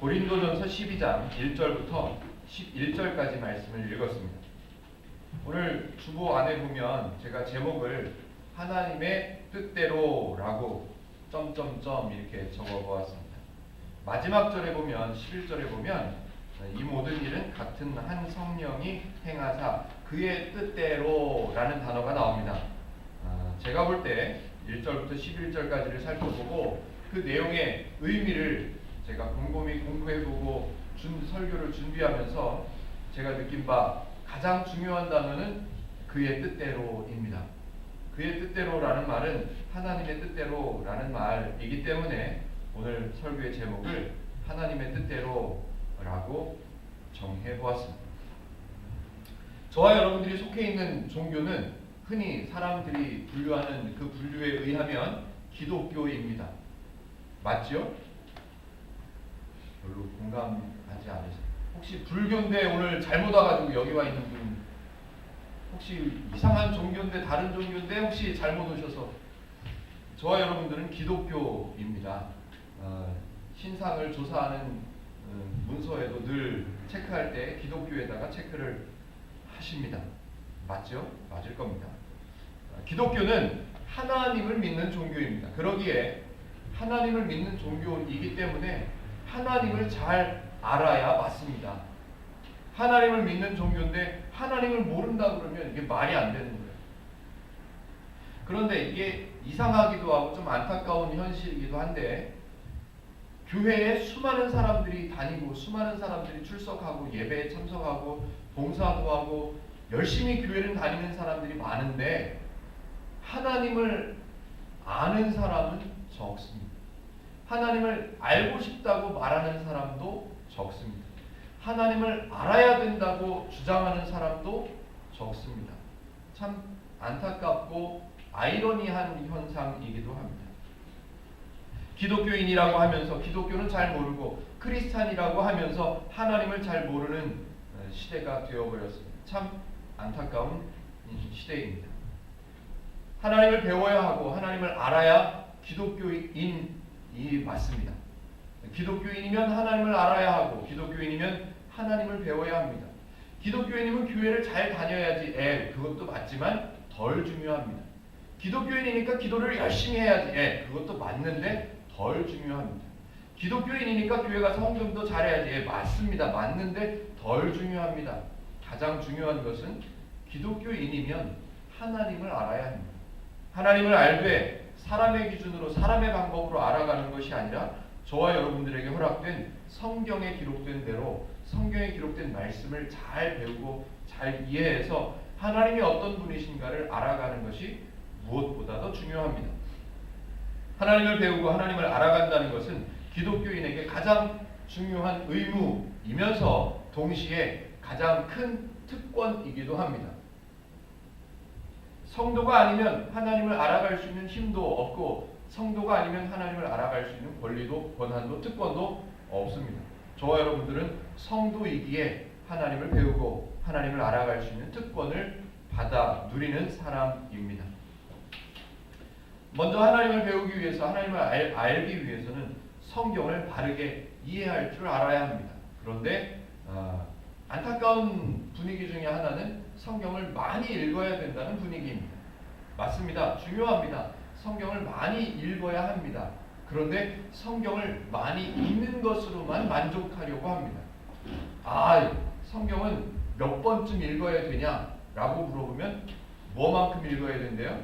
고린도전서 12장 1절부터 11절까지 말씀을 읽었습니다. 오늘 주보 안에 보면 제가 제목을 하나님의 뜻대로라고 점점점 이렇게 적어보았습니다. 마지막 절에 보면 11절에 보면 이 모든 일은 같은 한 성령이 행하사 그의 뜻대로라는 단어가 나옵니다. 제가 볼 때 1절부터 11절까지를 살펴보고 그 내용의 의미를 제가 곰곰이 공부해보고 설교를 준비하면서 제가 느낀 바 가장 중요한 단어는 그의 뜻대로입니다. 그의 뜻대로라는 말은 하나님의 뜻대로라는 말이기 때문에 오늘 설교의 제목을 하나님의 뜻대로라고 정해보았습니다. 저와 여러분들이 속해 있는 종교는 흔히 사람들이 분류하는 그 분류에 의하면 기독교입니다. 맞죠? 별로 공감하지 않으세요? 혹시 불교인데 오늘 잘못 와가지고 여기 와 있는 분, 혹시 이상한 종교인데 다른 종교인데 혹시 잘못 오셔서, 저와 여러분들은 기독교입니다. 신상을 조사하는 문서에도 늘 체크할 때 기독교에다가 체크를 하십니다. 맞죠? 맞을 겁니다. 기독교는 하나님을 믿는 종교입니다. 그러기에 하나님을 믿는 종교이기 때문에 하나님을 잘 알아야 맞습니다. 하나님을 믿는 종교인데 하나님을 모른다 그러면 이게 말이 안 되는 거예요. 그런데 이게 이상하기도 하고 좀 안타까운 현실이기도 한데, 교회에 수많은 사람들이 다니고 수많은 사람들이 출석하고 예배에 참석하고 봉사도 하고 열심히 교회를 다니는 사람들이 많은데 하나님을 아는 사람은 적습니다. 하나님을 알고 싶다고 말하는 사람도 적습니다. 하나님을 알아야 된다고 주장하는 사람도 적습니다. 참 안타깝고 아이러니한 현상이기도 합니다. 기독교인이라고 하면서 기독교는 잘 모르고 크리스찬이라고 하면서 하나님을 잘 모르는 시대가 되어버렸습니다. 참 안타까운 시대입니다. 하나님을 배워야 하고 하나님을 알아야 기독교인이 맞습니다. 기독교인이면 하나님을 알아야 하고 기독교인이면 하나님을 배워야 합니다. 기독교인이면 교회를 잘 다녀야지, 그것도 맞지만 덜 중요합니다. 기독교인이니까 기도를 열심히 해야지, 그것도 맞는데 덜 중요합니다. 기독교인이니까 교회 가서 헌금도 잘해야지, 맞습니다. 맞는데 덜 중요합니다. 가장 중요한 것은 기독교인이면 하나님을 알아야 합니다. 하나님을 알되 사람의 기준으로 사람의 방법으로 알아가는 것이 아니라 저와 여러분들에게 허락된 성경에 기록된 대로 성경에 기록된 말씀을 잘 배우고 잘 이해해서 하나님이 어떤 분이신가를 알아가는 것이 무엇보다도 중요합니다. 하나님을 배우고 하나님을 알아간다는 것은 기독교인에게 가장 중요한 의무이면서 동시에 가장 큰 특권이기도 합니다. 성도가 아니면 하나님을 알아갈 수 있는 힘도 없고, 성도가 아니면 하나님을 알아갈 수 있는 권리도 권한도 특권도 없습니다. 저와 여러분들은 성도이기에 하나님을 배우고 하나님을 알아갈 수 있는 특권을 받아 누리는 사람입니다. 먼저 하나님을 배우기 위해서, 하나님을 알기 위해서는 성경을 바르게 이해할 줄 알아야 합니다. 그런데 안타까운 분위기 중에 하나는 성경을 많이 읽어야 된다는 분위기입니다. 맞습니다. 중요합니다. 성경을 많이 읽어야 합니다. 그런데 성경을 많이 읽는 것으로만 만족하려고 합니다. 성경은 몇 번쯤 읽어야 되냐라고 물어보면 뭐만큼 읽어야 된대요?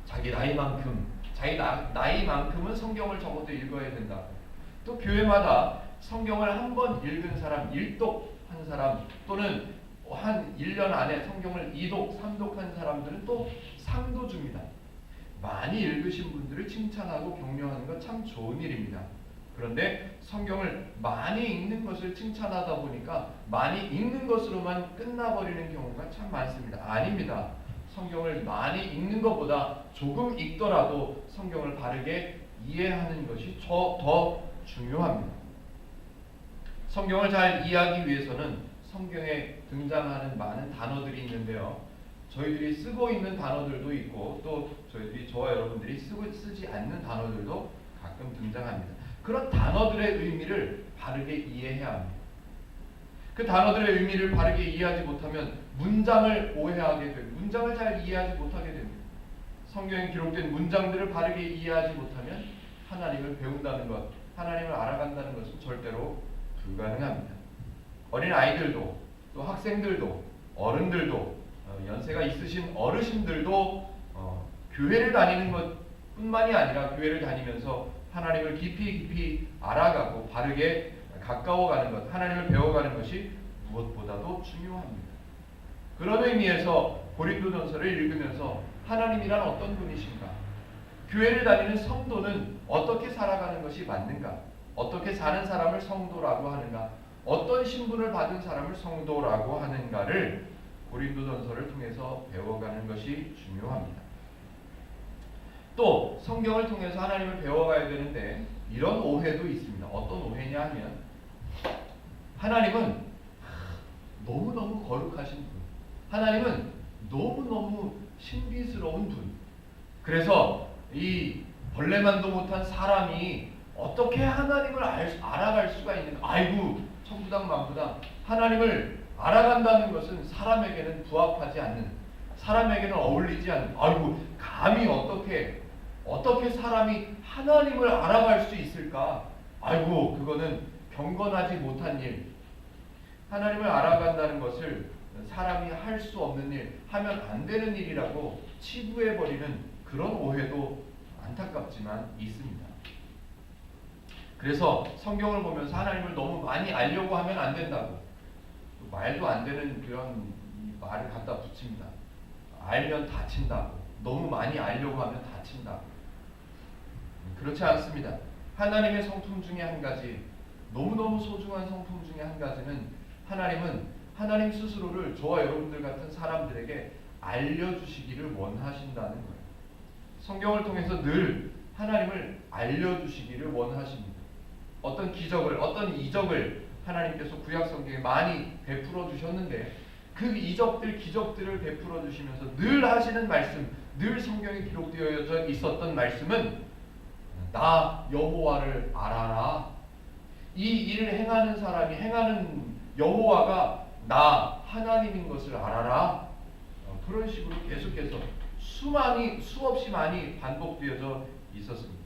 자기 나이만큼, 자기 나이만큼은 성경을 적어도 읽어야 된다. 또 교회마다 성경을 한 번 읽은 사람, 일독한 사람, 또는 한 1년 안에 성경을 2독, 3독한 사람들은 또 상도 줍니다. 많이 읽으신 분들을 칭찬하고 격려하는 건 참 좋은 일입니다. 그런데 성경을 많이 읽는 것을 칭찬하다 보니까 많이 읽는 것으로만 끝나버리는 경우가 참 많습니다. 아닙니다. 성경을 많이 읽는 것보다 조금 읽더라도 성경을 바르게 이해하는 것이 더 중요합니다. 성경을 잘 이해하기 위해서는 성경에 등장하는 많은 단어들이 있는데요. 저희들이 쓰고 있는 단어들도 있고 또 저와 여러분들이 쓰지 않는 단어들도 가끔 등장합니다. 그런 단어들의 의미를 바르게 이해해야 합니다. 그 단어들의 의미를 바르게 이해하지 못하면 문장을 오해하게 되고 문장을 잘 이해하지 못하게 됩니다. 성경에 기록된 문장들을 바르게 이해하지 못하면 하나님을 배운다는 것, 하나님을 알아간다는 것은 절대로 불가능합니다. 어린 아이들도 또 학생들도 어른들도 연세가 있으신 어르신들도 교회를 다니는 것뿐만이 아니라 교회를 다니면서 하나님을 깊이 알아가고 바르게 가까워가는 것, 하나님을 배워가는 것이 무엇보다도 중요합니다. 그런 의미에서 고린도전서를 읽으면서 하나님이란 어떤 분이신가? 교회를 다니는 성도는 어떻게 살아가는 것이 맞는가? 어떻게 사는 사람을 성도라고 하는가? 어떤 신분을 받은 사람을 성도라고 하는가를 고린도전서를 통해서 배워가는 것이 중요합니다. 또 성경을 통해서 하나님을 배워가야 되는데 이런 오해도 있습니다. 어떤 오해냐 하면 하나님은 너무너무 거룩하신 분, 하나님은 너무너무 신비스러운 분, 그래서 이 벌레만도 못한 사람이 어떻게 하나님을 알아갈 수가 있는가? 아이고 천부당 만부당. 하나님을 알아간다는 것은 사람에게는 부합하지 않는, 사람에게는 어울리지 않는, 아이고 감히 어떻게 사람이 하나님을 알아갈 수 있을까? 아이고 그거는 경건하지 못한 일. 하나님을 알아간다는 것을 사람이 할 수 없는 일, 하면 안 되는 일이라고 치부해버리는 그런 오해도 안타깝지만 있습니다. 그래서 성경을 보면서 하나님을 너무 많이 알려고 하면 안 된다고, 말도 안 되는 그런 말을 갖다 붙입니다. 알면 다친다고, 너무 많이 알려고 하면 다친다고. 그렇지 않습니다. 하나님의 성품 중에 한 가지, 너무너무 소중한 성품 중에 한 가지는 하나님은 하나님 스스로를 저와 여러분들 같은 사람들에게 알려주시기를 원하신다는 거예요. 성경을 통해서 늘 하나님을 알려주시기를 원하십니다. 어떤 기적을, 어떤 이적을 하나님께서 구약 성경에 많이 베풀어 주셨는데 그 이적들, 기적들을 베풀어 주시면서 늘 하시는 말씀, 늘 성경에 기록되어 있었던 말씀은 나 여호와를 알아라. 이 일을 행하는 사람이, 행하는 여호와가 나 하나님인 것을 알아라. 그런 식으로 계속해서 수없이 많이 반복되어져 있었습니다.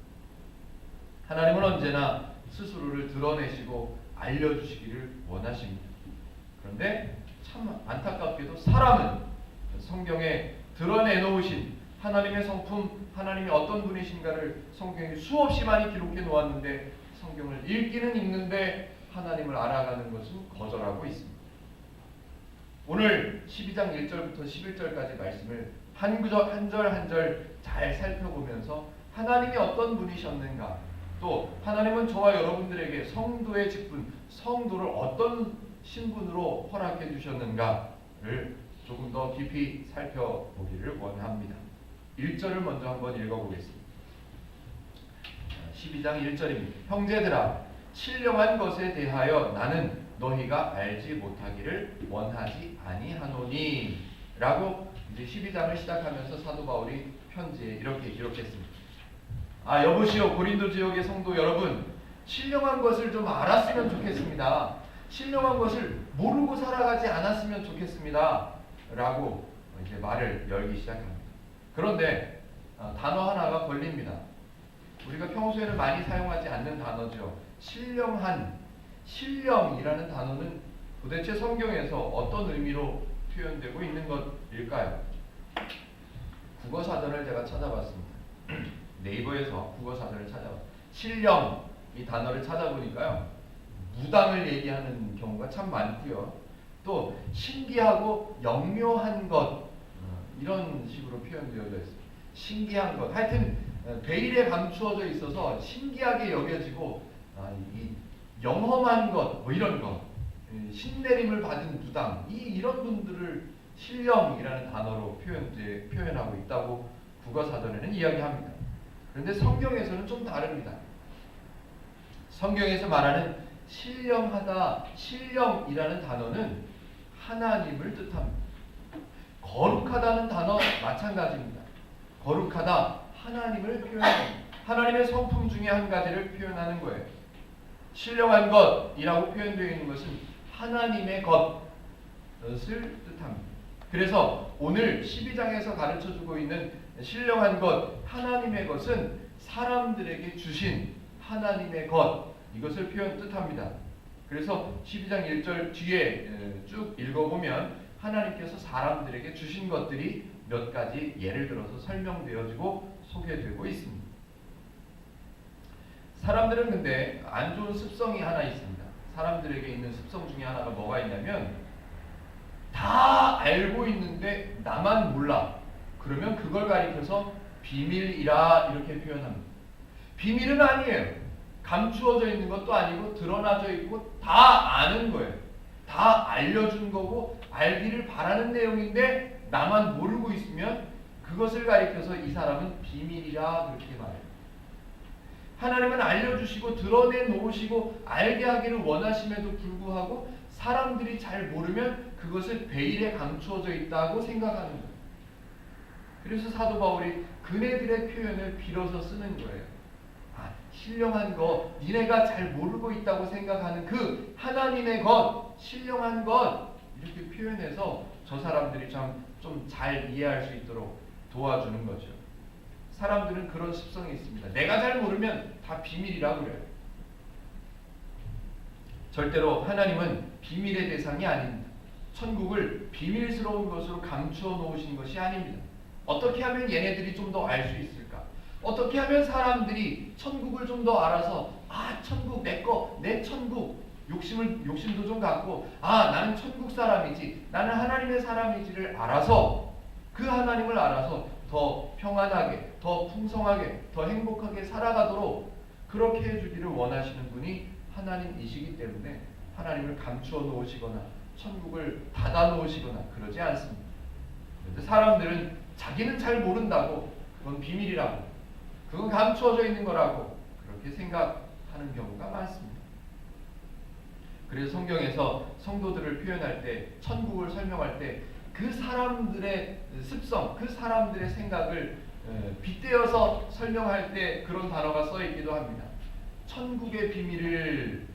하나님은 언제나 스스로를 드러내시고 알려주시기를 원하십니다. 그런데 참 안타깝게도 사람은 성경에 드러내놓으신 하나님의 성품, 하나님이 어떤 분이신가를 성경에 수없이 많이 기록해 놓았는데 성경을 읽기는 읽는데 하나님을 알아가는 것은 거절하고 있습니다. 오늘 12장 1절부터 11절까지 말씀을 한 절 잘 살펴보면서 하나님이 어떤 분이셨는가, 또 하나님은 저와 여러분들에게 성도의 직분, 성도를 어떤 신분으로 허락해 주셨는가를 조금 더 깊이 살펴보기를 원합니다. 1절을 먼저 한번 읽어보겠습니다. 12장 1절입니다. 형제들아, 신령한 것에 대하여 나는 너희가 알지 못하기를 원하지 아니하노니 라고 이제 12장을 시작하면서 사도 바울이 편지에 이렇게 기록했습니다. 여보시오 고린도 지역의 성도 여러분, 신령한 것을 좀 알았으면 좋겠습니다. 신령한 것을 모르고 살아가지 않았으면 좋겠습니다 라고 이제 말을 열기 시작합니다. 그런데 단어 하나가 걸립니다. 우리가 평소에는 많이 사용하지 않는 단어죠. 신령이라는 단어는 도대체 성경에서 어떤 의미로 표현되고 있는 것일까요? 국어사전을 제가 찾아봤습니다. 네이버에서 국어사전을 찾아봤습니다. 신령 이 단어를 찾아보니까요, 무당을 얘기하는 경우가 참 많고요. 또 신기하고 영묘한 것, 이런 식으로 표현되어져 있습니다. 신기한 것, 하여튼 베일에 감추어져 있어서 신기하게 여겨지고 이 영험한 것, 뭐 이런 것, 신내림을 받은 무당, 이런 분들을 신령이라는 단어로 표현하고 있다고 국어사전에는 이야기합니다. 그런데 성경에서는 좀 다릅니다. 성경에서 말하는 신령하다, 신령이라는 단어는 하나님을 뜻합니다. 거룩하다는 단어 마찬가지입니다. 거룩하다, 하나님을 표현합니다. 하나님의 성품 중에 한 가지를 표현하는 거예요. 신령한 것이라고 표현되어 있는 것은 하나님의 것을 뜻합니다. 그래서 오늘 12장에서 가르쳐주고 있는 신령한 것, 하나님의 것은 사람들에게 주신 하나님의 것, 이것을 뜻합니다. 그래서 12장 1절 뒤에 쭉 읽어보면 하나님께서 사람들에게 주신 것들이 몇 가지 예를 들어서 설명되어지고 소개되고 있습니다. 사람들은 근데 안 좋은 습성이 하나 있습니다. 사람들에게 있는 습성 중에 하나가 뭐가 있냐면 다 알고 있는데 나만 몰라. 그러면 그걸 가리켜서 비밀이라 이렇게 표현합니다. 비밀은 아니에요. 감추어져 있는 것도 아니고 드러나져 있고 다 아는 거예요. 다 알려준 거고 알기를 바라는 내용인데 나만 모르고 있으면 그것을 가리켜서 이 사람은 비밀이라 그렇게 말해요. 하나님은 알려주시고 드러내놓으시고 알게 하기를 원하심에도 불구하고 사람들이 잘 모르면 그것을 베일에 감추어져 있다고 생각하는 거예요. 그래서 사도 바울이 그네들의 표현을 빌어서 쓰는 거예요. 신령한 것, 니네가 잘 모르고 있다고 생각하는 그 하나님의 것, 신령한 것 이렇게 표현해서 저 사람들이 좀 잘 이해할 수 있도록 도와주는 거죠. 사람들은 그런 습성이 있습니다. 내가 잘 모르면 다 비밀이라고 그래요. 절대로 하나님은 비밀의 대상이 아닙니다. 천국을 비밀스러운 것으로 감추어 놓으신 것이 아닙니다. 어떻게 하면 얘네들이 좀 더 알 수 있을까? 어떻게 하면 사람들이 천국을 좀 더 알아서 천국 내 천국 욕심도 좀 갖고 나는 천국 사람이지 나는 하나님의 사람이지를 알아서 그 하나님을 알아서 더 평안하게 더 풍성하게 더 행복하게 살아가도록 그렇게 해주기를 원하시는 분이 하나님이시기 때문에 하나님을 감추어 놓으시거나 천국을 닫아 놓으시거나 그러지 않습니다. 그런데 사람들은 자기는 잘 모른다고 그건 비밀이라고 그건 감추어져 있는 거라고 그렇게 생각하는 경우가 많습니다. 그래서 성경에서 성도들을 표현할 때 천국을 설명할 때 그 사람들의 습성, 그 사람들의 생각을 빗대어서 설명할 때 그런 단어가 써 있기도 합니다. 천국의 비밀을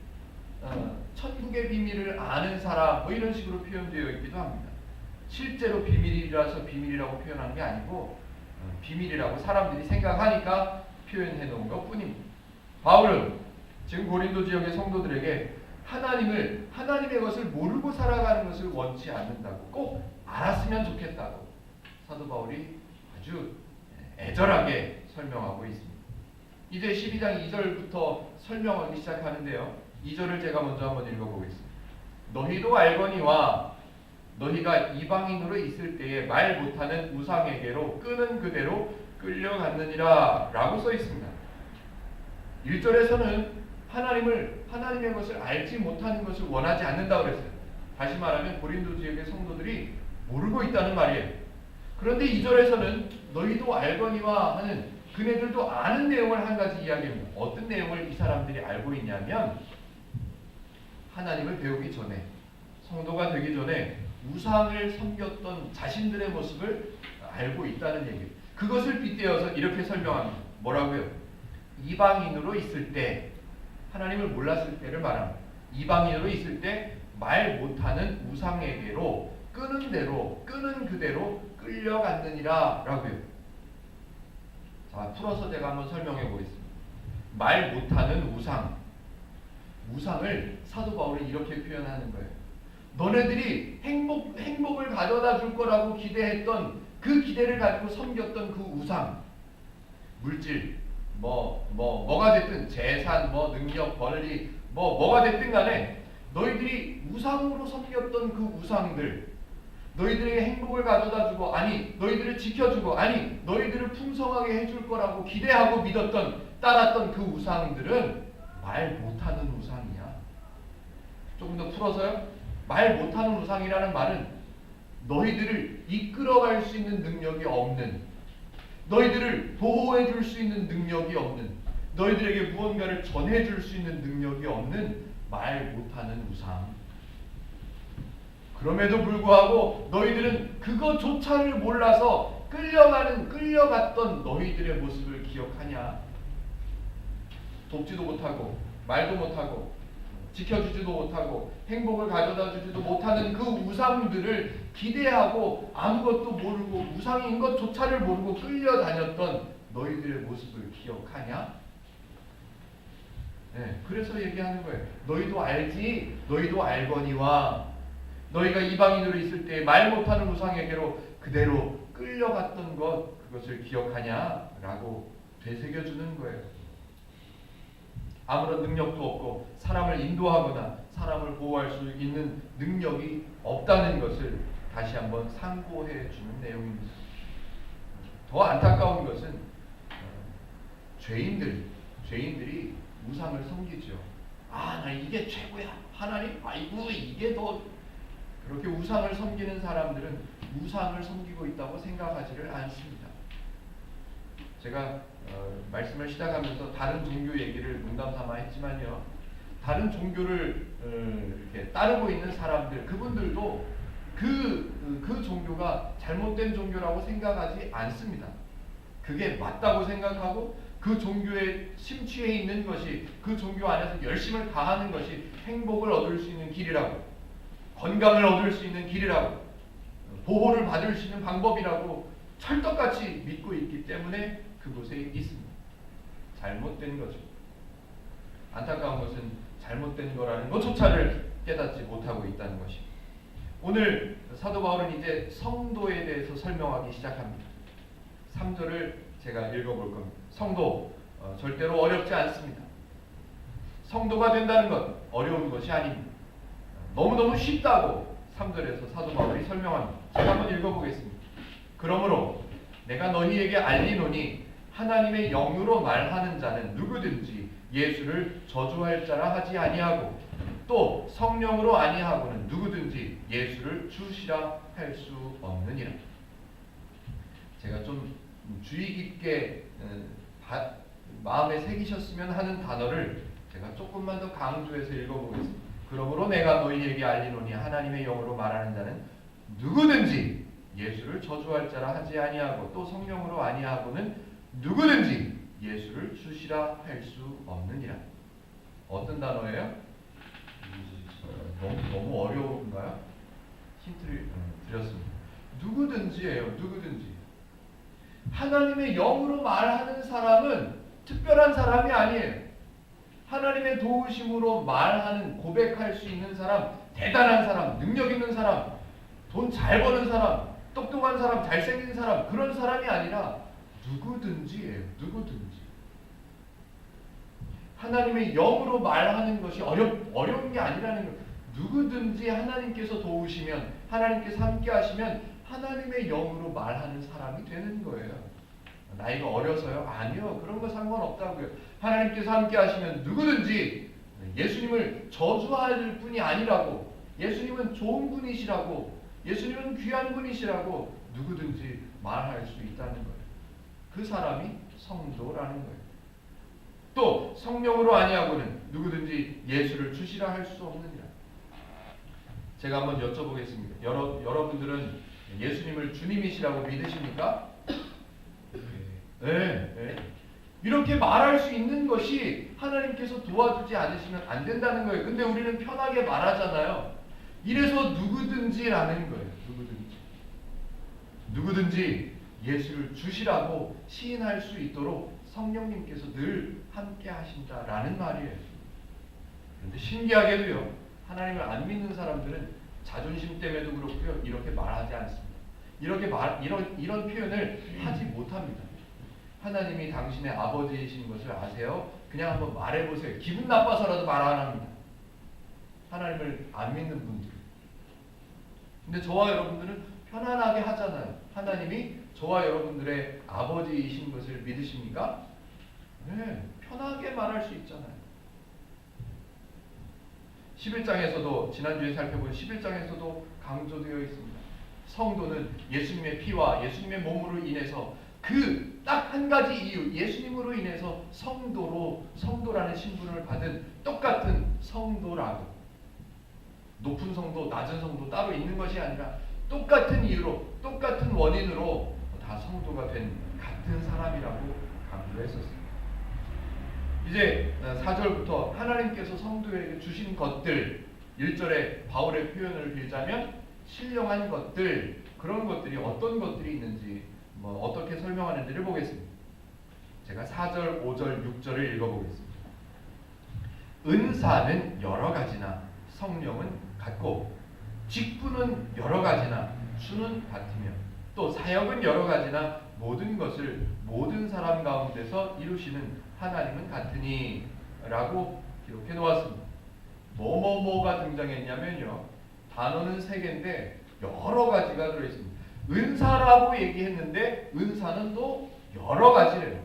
아는 사람 뭐 이런 식으로 표현되어 있기도 합니다. 실제로 비밀이라서 비밀이라고 표현하는 게 아니고 비밀이라고 사람들이 생각하니까 표현해 놓은 것 뿐입니다. 바울은 지금 고린도 지역의 성도들에게 하나님의 것을 모르고 살아가는 것을 원치 않는다고 꼭 알았으면 좋겠다고 사도 바울이 아주 애절하게 설명하고 있습니다. 이제 12장 2절부터 설명하기 시작하는데요. 2절을 제가 먼저 한번 읽어보겠습니다. 너희도 알거니와 너희가 이방인으로 있을 때에 말 못하는 우상에게로 끄는 그대로 끌려갔느니라 라고 써 있습니다. 1절에서는 하나님의 것을 알지 못하는 것을 원하지 않는다고 그랬어요. 다시 말하면 고린도 지역의 성도들이 모르고 있다는 말이에요. 그런데 2절에서는 너희도 알거니와 하는 그네들도 아는 내용을 한 가지 이야기합니다. 어떤 내용을 이 사람들이 알고 있냐면 하나님을 배우기 전에 성도가 되기 전에 우상을 섬겼던 자신들의 모습을 알고 있다는 얘기예요. 그것을 빗대어서 이렇게 설명합니다. 뭐라고요? 이방인으로 있을 때 하나님을 몰랐을 때를 말합니다. 이방인으로 있을 때 말 못하는 우상에게로 끄는 그대로 끌려갔느니라 라고요. 자, 풀어서 제가 한번 설명해 보겠습니다. 말 못하는 우상을 사도 바울이 이렇게 표현하는 거예요. 너네들이 행복을 가져다 줄 거라고 기대했던 그 기대를 가지고 섬겼던 그 우상, 물질, 뭐가 됐든 재산, 능력, 권리, 뭐가 됐든 간에 너희들이 우상으로 섬겼던 그 우상들, 너희들에게 행복을 가져다 주고 너희들을 지켜주고 너희들을 풍성하게 해줄 거라고 기대하고 믿었던 따랐던 그 우상들은 말 못하는 우상이야. 조금 더 풀어서요. 말 못하는 우상이라는 말은 너희들을 이끌어갈 수 있는 능력이 없는, 너희들을 보호해 줄 수 있는 능력이 없는, 너희들에게 무언가를 전해 줄 수 있는 능력이 없는 말 못하는 우상. 그럼에도 불구하고 너희들은 그것조차를 몰라서 끌려갔던 너희들의 모습을 기억하냐? 돕지도 못하고 말도 못하고 지켜주지도 못하고 행복을 가져다 주지도 못하는 그 우상들을 기대하고 아무것도 모르고 우상인 것조차를 모르고 끌려다녔던 너희들의 모습을 기억하냐? 네, 그래서 얘기하는 거예요. 너희도 알지? 너희도 알거니와 너희가 이방인으로 있을 때 말 못하는 우상에게로 그대로 끌려갔던 그것을 기억하냐? 라고 되새겨주는 거예요. 아무런 능력도 없고 사람을 인도하거나 사람을 보호할 수 있는 능력이 없다는 것을 다시 한번 상고해 주는 내용입니다. 더 안타까운 것은 죄인들이 우상을 섬기죠. 나 이게 최고야. 하나님, 아이고 이게 더. 그렇게 우상을 섬기는 사람들은 우상을 섬기고 있다고 생각하지를 않습니다. 제가 말씀을 시작하면서 다른 종교 얘기를 농담 삼아 했지만요. 다른 종교를 이렇게 따르고 있는 사람들, 그분들도 그 종교가 잘못된 종교라고 생각하지 않습니다. 그게 맞다고 생각하고 그 종교에 심취해 있는 것이 그 종교 안에서 열심을 다하는 것이 행복을 얻을 수 있는 길이라고, 건강을 얻을 수 있는 길이라고, 보호를 받을 수 있는 방법이라고 철떡같이 믿고 있기 때문에 그곳에 있습니다. 잘못된 거죠. 안타까운 것은 잘못된 거라는 것조차를 깨닫지 못하고 있다는 것입니다. 오늘 사도 바울은 이제 성도에 대해서 설명하기 시작합니다. 3절을 제가 읽어볼 겁니다. 성도, 절대로 어렵지 않습니다. 성도가 된다는 것 어려운 것이 아닙니다. 너무너무 쉽다고 3절에서 사도 바울이 설명합니다. 제가 한번 읽어보겠습니다. 그러므로 내가 너희에게 알리노니 하나님의 영으로 말하는 자는 누구든지 예수를 저주할 자라 하지 아니하고 또 성령으로 아니하고는 누구든지 예수를 주시라 할 수 없느니라. 제가 좀 주의 깊게 마음에 새기셨으면 하는 단어를 제가 조금만 더 강조해서 읽어보겠습니다. 그러므로 내가 너희에게 알리노니 하나님의 영으로 말하는 자는 누구든지 예수를 저주할 자라 하지 아니하고 또 성령으로 아니하고는 누구든지 예수를 주시라 할 수 없느니라. 어떤 단어예요? 너무 어려운가요? 힌트를 드렸습니다. 누구든지예요. 누구든지. 하나님의 영으로 말하는 사람은 특별한 사람이 아니에요. 하나님의 도우심으로 말하는, 고백할 수 있는 사람, 대단한 사람, 능력 있는 사람, 돈 잘 버는 사람, 똑똑한 사람, 잘생긴 사람, 그런 사람이 아니라 누구든지예요. 누구든지. 하나님의 영으로 말하는 것이 어려운 게 아니라는 거예요. 누구든지 하나님께서 도우시면, 하나님께서 함께 하시면 하나님의 영으로 말하는 사람이 되는 거예요. 나이가 어려서요? 아니요. 그런 거 상관없다고요. 하나님께서 함께 하시면 누구든지 예수님을 저주할 분이 아니라고, 예수님은 좋은 분이시라고, 예수님은 귀한 분이시라고 누구든지 말할 수 있다는 거예요. 그 사람이 성도라는 거예요. 또 성령으로 아니하고는 누구든지 예수를 주시라 할 수 없느니라. 제가 한번 여쭤보겠습니다. 여러분들은 예수님을 주님이시라고 믿으십니까? 네. 이렇게 말할 수 있는 것이 하나님께서 도와주지 않으시면 안 된다는 거예요. 근데 우리는 편하게 말하잖아요. 이래서 누구든지라는 거예요. 누구든지 예수를 주시라고 시인할 수 있도록 성령님께서 늘 함께 하신다라는 말이에요. 그런데 신기하게도요, 하나님을 안 믿는 사람들은 자존심 때문에도 그렇고요, 이렇게 말하지 않습니다. 이런 표현을 하지 못합니다. 하나님이 당신의 아버지이신 것을 아세요? 그냥 한번 말해보세요. 기분 나빠서라도 말 안 합니다. 하나님을 안 믿는 분들. 근데 저와 여러분들은 편안하게 하잖아요. 하나님이 저와 여러분들의 아버지이신 것을 믿으십니까? 네, 편하게 말할 수 있잖아요. 11장에서도, 지난주에 살펴본 11장에서도 강조되어 있습니다. 성도는 예수님의 피와 예수님의 몸으로 인해서 그 딱 한 가지 이유, 예수님으로 인해서 성도라는 신분을 받은 똑같은 성도라고, 높은 성도, 낮은 성도 따로 있는 것이 아니라 똑같은 이유로, 똑같은 원인으로 다 성도가 된 같은 사람이라고 강조했었습니다. 이 이제 4절부터 하나님께서 성도에게 주신 것들, 1절에 바울의 표현을 빌자면 신령한 것들, 그런 것들이 어떤 것들이 있는지 어떻게 설명하는지를 보겠습니다. 제가 4절, 5절, 6절을 읽어보겠습니다. 은사는 여러 가지나 성령은 같고, 직분은 여러 가지나 주는 같으며, 또 사역은 여러 가지나 모든 것을 모든 사람 가운데서 이루시는 하나님은 같으니 라고 기록해 놓았습니다. 뭐가 등장했냐면요, 단어는 3개인데 여러 가지가 들어있습니다. 은사라고 얘기했는데 은사는 또 여러 가지래요.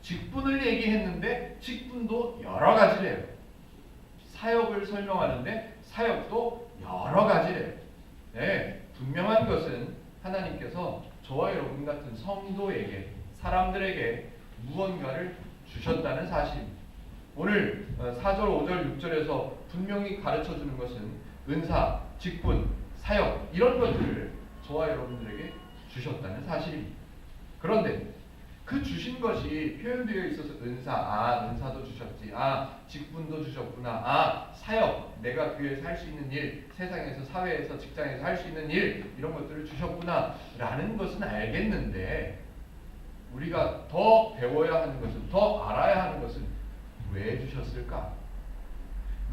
직분을 얘기했는데 직분도 여러 가지래요. 사역을 설명하는데 사역도 여러 가지래요. 네, 분명한 것은 하나님께서 저와 여러분 같은 성도에게, 사람들에게 무언가를 주셨다는 사실입니다. 오늘 4절, 5절, 6절에서 분명히 가르쳐주는 것은 은사, 직분, 사역 이런 것들을 저와 여러분들에게 주셨다는 사실입니다. 그런데 그 주신 것이 표현되어 있어서 은사도 주셨지, 직분도 주셨구나, 사역, 내가 교회에서 할 수 있는 일, 세상에서, 사회에서, 직장에서 할 수 있는 일, 이런 것들을 주셨구나 라는 것은 알겠는데, 우리가 더 배워야 하는 것은, 더 알아야 하는 것은 왜 주셨을까?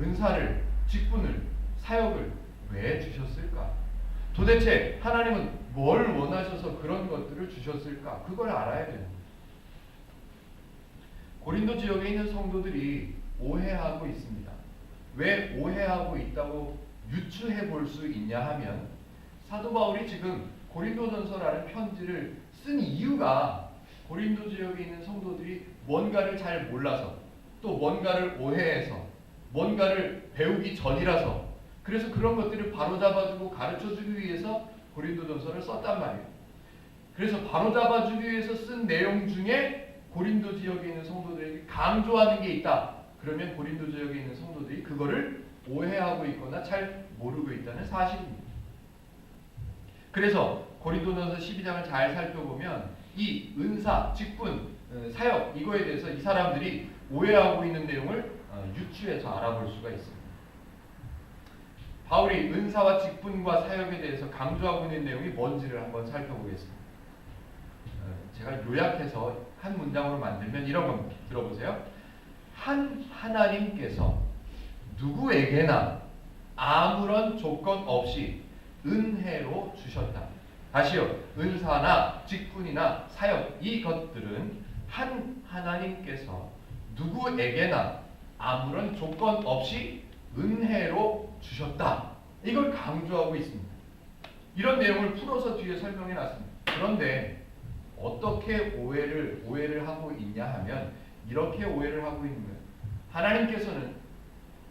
은사를, 직분을, 사역을 왜 주셨을까? 도대체 하나님은 뭘 원하셔서 그런 것들을 주셨을까? 그걸 알아야 됩니다. 고린도 지역에 있는 성도들이 오해하고 있습니다. 왜 오해하고 있다고 유추해 볼 수 있냐 하면, 사도 바울이 지금 고린도전서라는 편지를 쓴 이유가 고린도 지역에 있는 성도들이 뭔가를 잘 몰라서, 또 뭔가를 오해해서, 뭔가를 배우기 전이라서, 그래서 그런 것들을 바로잡아주고 가르쳐주기 위해서 고린도전서를 썼단 말이에요. 그래서 바로잡아주기 위해서 쓴 내용 중에 고린도 지역에 있는 성도들에게 강조하는 게 있다. 그러면 고린도 지역에 있는 성도들이 그거를 오해하고 있거나 잘 모르고 있다는 사실입니다. 그래서 고린도전서 12장을 잘 살펴보면 이 은사, 직분, 사역 이거에 대해서 이 사람들이 오해하고 있는 내용을 유추해서 알아볼 수가 있습니다. 바울이 은사와 직분과 사역에 대해서 강조하고 있는 내용이 뭔지를 한번 살펴보겠습니다. 제가 요약해서 한 문장으로 만들면 이런 겁니다. 들어보세요. 하나님께서 누구에게나 아무런 조건 없이 은혜로 주셨다. 다시요. 은사나 직분이나 사역 이것들은 하나님께서 누구에게나 아무런 조건 없이 은혜로 주셨다. 이걸 강조하고 있습니다. 이런 내용을 풀어서 뒤에 설명해 놨습니다. 그런데 어떻게 오해를 하고 있냐 하면 이렇게 오해를 하고 있는 거예요. 하나님께서는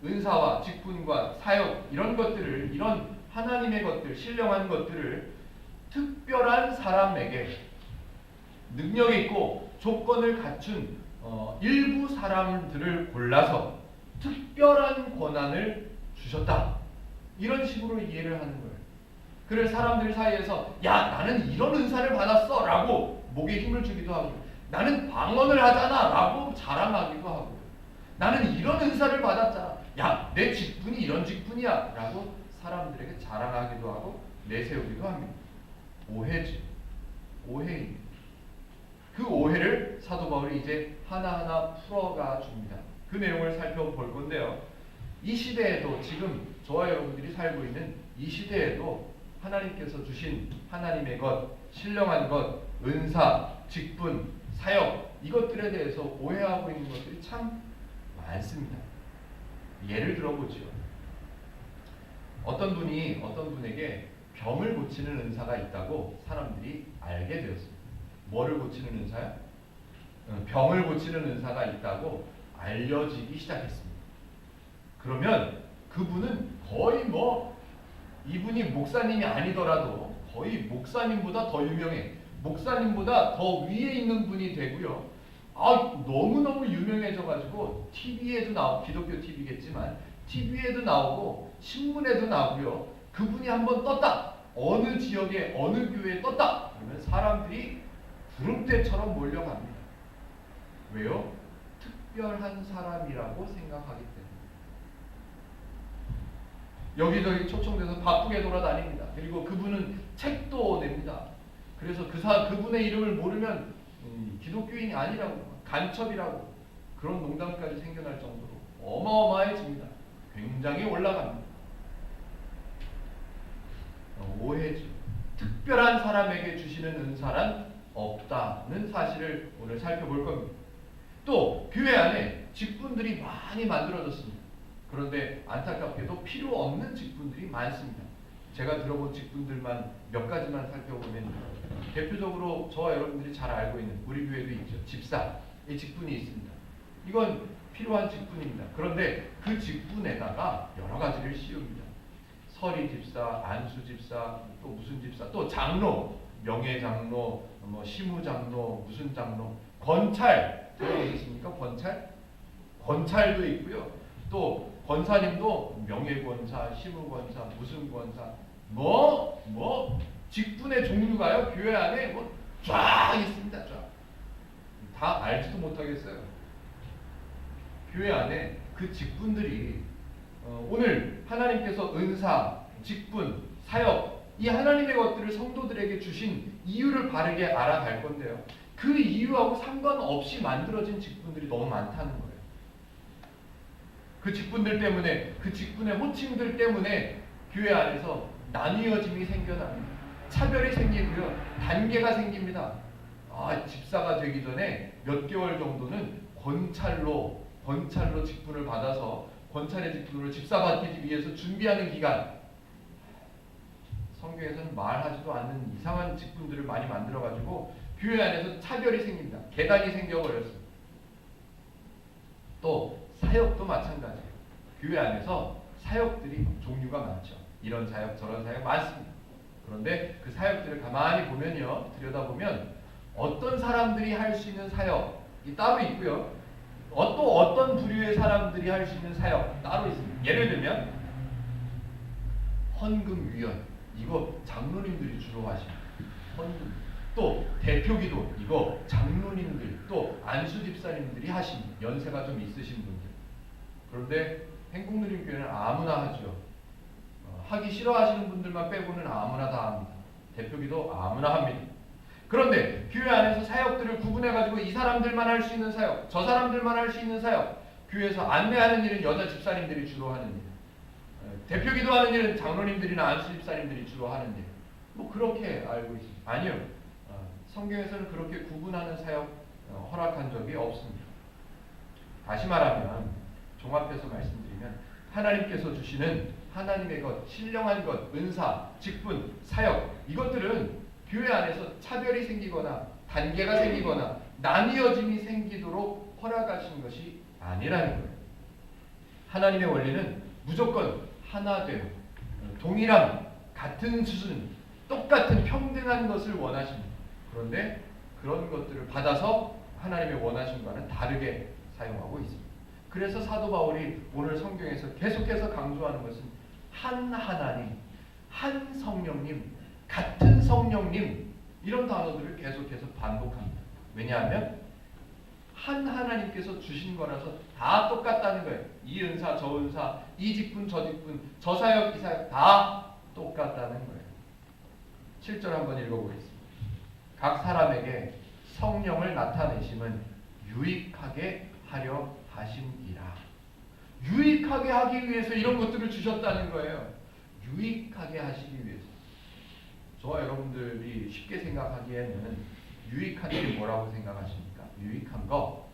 은사와 직분과 사역 이런 것들을, 이런 하나님의 것들, 신령한 것들을 특별한 사람에게, 능력 있고 조건을 갖춘 일부 사람들을 골라서 특별한 권한을 주셨다. 이런 식으로 이해를 하는 거예요. 그래서 사람들 사이에서 나는 이런 은사를 받았어 라고 목에 힘을 주기도 하고, 나는 방언을 하잖아 라고 자랑하기도 하고, 나는 이런 은사를 받았잖아, 내 직분이 이런 직분이야 라고 사람들에게 자랑하기도 하고 내세우기도 합니다. 오해지. 오해입니다. 그 오해를 사도 바울이 이제 하나하나 풀어가 줍니다. 그 내용을 살펴볼 건데요. 이 시대에도, 지금 저와 여러분들이 살고 있는 이 시대에도 하나님께서 주신 하나님의 것, 신령한 것, 은사, 직분, 사역 이것들에 대해서 오해하고 있는 것들이 참 많습니다. 예를 들어보죠. 어떤 분에게 병을 고치는 은사가 있다고 사람들이 알게 되었습니다. 뭐를 고치는 은사야? 병을 고치는 은사가 있다고 알려지기 시작했습니다. 그러면 그분은 거의 이분이 목사님이 아니더라도 거의 목사님보다 더 유명해, 목사님보다 더 위에 있는 분이 되고요. 너무너무 유명해져가지고 TV에도 나오고, 기독교 TV겠지만 TV에도 나오고 신문에도 나오고요. 그분이 한번 떴다, 어느 지역에 어느 교회에 떴다 그러면 사람들이 구름대처럼 몰려갑니다. 왜요? 특별한 사람이라고 생각하기 때문에 여기저기 초청돼서 바쁘게 돌아다닙니다. 그리고 그분은 책도 냅니다. 그래서 그분의 이름을 모르면 기독교인이 아니라고, 간첩이라고, 그런 농담까지 생겨날 정도로 어마어마해집니다. 굉장히 올라갑니다. 오해죠. 특별한 사람에게 주시는 은사란 없다는 사실을 오늘 살펴볼 겁니다. 또 교회 안에 직분들이 많이 만들어졌습니다. 그런데 안타깝게도 필요 없는 직분들이 많습니다. 제가 들어본 직분들만 몇 가지만 살펴보면, 대표적으로 저와 여러분들이 잘 알고 있는 우리 교회도 있죠. 집사의 직분이 있습니다. 이건 필요한 직분입니다. 그런데 그 직분에다가 여러 가지를 씌웁니다. 서리 집사, 안수 집사, 또 무슨 집사, 또 장로, 명예 장로, 뭐 시무 장로, 무슨 장로, 권찰 들어보셨습니까? 있습니까? 권찰? 권찰도 있고요. 또 권사님도 명예 권사, 시무 권사, 무슨 권사, 뭐 직분의 종류가요. 교회 안에 뭐 쫙 있습니다. 쫙. 다 알지도 못하겠어요. 교회 안에 그 직분들이 오늘 하나님께서 은사, 직분, 사역, 이 하나님의 것들을 성도들에게 주신 이유를 바르게 알아갈 건데요. 그 이유하고 상관없이 만들어진 직분들이 너무 많다는 거예요. 그 직분들 때문에, 그 직분의 호칭들 때문에 교회 안에서 나뉘어짐이 생겨납니다. 차별이 생기고요. 단계가 생깁니다. 집사가 되기 전에 몇 개월 정도는 권찰로 직분을 받아서 권찰의 직분으로 집사 받기 위해서 준비하는 기간. 성경에서는 말하지도 않는 이상한 직분들을 많이 만들어가지고 교회 안에서 차별이 생깁니다. 계단이 생겨버렸습니다. 또 사역도 마찬가지예요. 교회 안에서 사역들이 종류가 많죠. 이런 사역 저런 사역 많습니다. 그런데 그 사역들을 가만히 보면요, 들여다보면 어떤 사람들이 할 수 있는 사역이 따로 있고요, 또 어떤 부류의 사람들이 할 수 있는 사역 따로 있습니다. 예를 들면 헌금위원, 이거 장로님들이 주로 하십니다. 헌금. 또 대표기도, 이거 장로님들, 또 안수집사님들이 하십니다. 연세가 좀 있으신 분들. 그런데 행복누림교회는 아무나 하죠. 하기 싫어하시는 분들만 빼고는 아무나 다 합니다. 대표기도 아무나 합니다. 그런데 교회 안에서 사역들을 구분해가지고 이 사람들만 할 수 있는 사역, 저 사람들만 할 수 있는 사역, 교회에서 안내하는 일은 여자 집사님들이 주로 하는 일, 대표기도 하는 일은 장로님들이나 안수집사님들이 주로 하는 일, 뭐 그렇게 알고 있습니다. 아니요, 성경에서는 그렇게 구분하는 사역 허락한 적이 없습니다. 다시 말하면, 종합해서 말씀드리면, 하나님께서 주시는 하나님의 것, 신령한 것, 은사, 직분, 사역, 이것들은 교회 안에서 차별이 생기거나 단계가 생기거나 나뉘어짐이 생기도록 허락하신 것이 아니라는 거예요. 하나님의 원리는 무조건 하나됨, 동일함, 같은 수준, 똑같은 평등한 것을 원하십니다. 그런데 그런 것들을 받아서 하나님의 원하신 것과는 다르게 사용하고 있습니다. 그래서 사도 바울이 오늘 성경에서 계속해서 강조하는 것은 한 하나님, 한 성령님, 같은 성령님, 이런 단어들을 계속해서 반복합니다. 왜냐하면 한 하나님께서 주신 거라서 다 똑같다는 거예요. 이 은사, 저 은사, 이 직분, 저 직분, 저 사역, 이 사역 다 똑같다는 거예요. 7절 한번 읽어보겠습니다. 각 사람에게 성령을 나타내심은 유익하게 하려 하심이라. 유익하게 하기 위해서 이런 것들을 주셨다는 거예요. 유익하게 하시기 위해서. 저와 여러분들이 쉽게 생각하기에는 유익한 일이 뭐라고 생각하십니까? 유익한 거,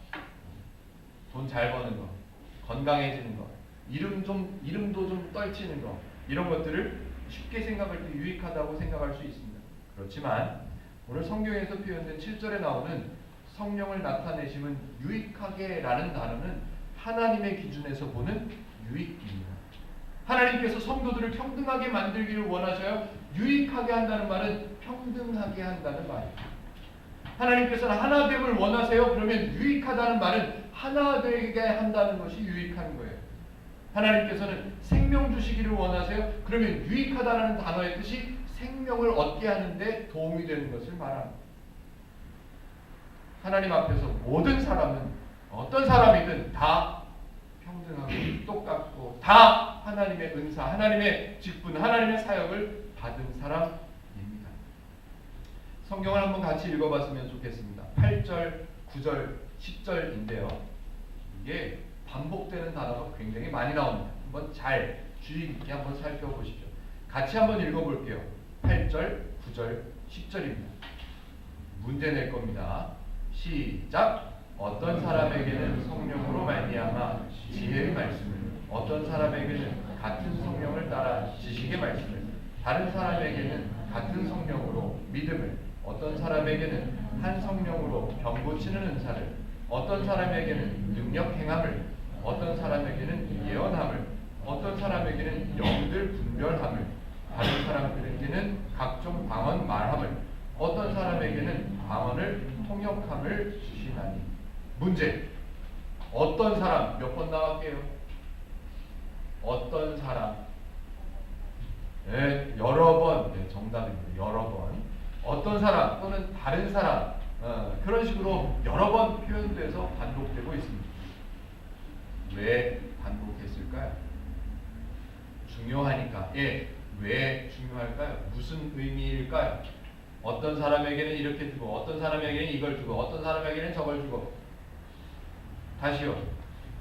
돈 잘 버는 거, 건강해지는 거, 이름도 좀 떨치는 거, 이런 것들을 쉽게 생각할 때 유익하다고 생각할 수 있습니다. 그렇지만 오늘 성경에서 표현된 7절에 나오는 성령을 나타내심은 유익하게 라는 단어는 하나님의 기준에서 보는 유익입니다. 하나님께서 성도들을 평등하게 만들기를 원하셔요. 유익하게 한다는 말은 평등하게 한다는 말입니다. 하나님께서는 하나됨을 원하세요. 그러면 유익하다는 말은 하나되게 한다는 것이 유익한 거예요. 하나님께서는 생명 주시기를 원하세요. 그러면 유익하다는 단어의 뜻이 생명을 얻게 하는데 도움이 되는 것을 말합니다. 하나님 앞에서 모든 사람은 어떤 사람이든 다 평등하고 똑같고 다 하나님의 은사, 하나님의 직분, 하나님의 사역을 받은 사람입니다. 성경을 한번 같이 읽어봤으면 좋겠습니다. 8절, 9절, 10절인데요. 이게 반복되는 단어가 굉장히 많이 나옵니다. 한번 잘 주의 깊게 한번 살펴보십시오. 같이 한번 읽어볼게요. 8절, 9절, 10절입니다. 문제 낼 겁니다. 시작. 어떤 사람에게는 성령으로 말미암아 지혜의 말씀을, 어떤 사람에게는 같은 성령을 따라 지식의 말씀을, 다른 사람에게는 같은 성령으로 믿음을, 어떤 사람에게는 한 성령으로 병 고치는 은사를, 어떤 사람에게는 능력 행함을, 어떤 사람에게는 예언함을, 어떤 사람에게는 영들 분별함을, 다른 사람들에게는 각종 방언 말함을, 어떤 사람에게는 방언을 통역함을 주시나니. 문제. 어떤 사람, 몇 번 나갈게요. 어떤 사람. 네, 여러 번. 네, 정답입니다. 여러 번. 어떤 사람 또는 다른 사람. 그런 식으로 여러 번 표현돼서 반복되고 있습니다. 왜 반복했을까요? 중요하니까. 예, 왜 중요할까요? 무슨 의미일까요? 어떤 사람에게는 이렇게 주고, 어떤 사람에게는 이걸 주고, 어떤 사람에게는 저걸 주고. 다시요.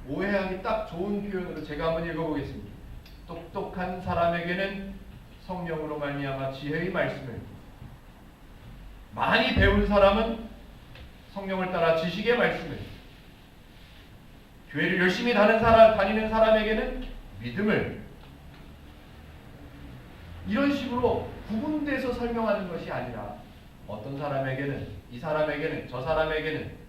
오해하기 딱 좋은 표현으로 제가 한번 읽어보겠습니다. 똑똑한 사람에게는 성령으로 말미암아 지혜의 말씀을, 많이 배운 사람은 성령을 따라 지식의 말씀을, 교회를 열심히 다니는 사람에게는 믿음을, 이런 식으로 구분돼서 설명하는 것이 아니라 어떤 사람에게는, 이 사람에게는, 저 사람에게는,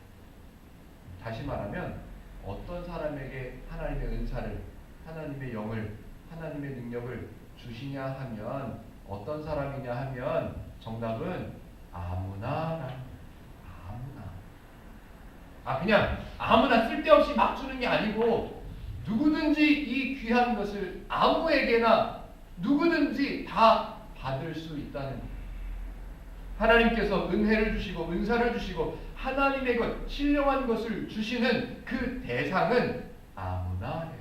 다시 말하면 어떤 사람에게 하나님의 은사를, 하나님의 영을, 하나님의 능력을 주시냐 하면 어떤 사람이냐 하면 정답은 아무나. 그냥 아무나 쓸데없이 막 주는 게 아니고 누구든지 이 귀한 것을 아무에게나 누구든지 다 받을 수 있다는, 하나님께서 은혜를 주시고 은사를 주시고 하나님의 것, 신령한 것을 주시는 그 대상은 아무나 해요.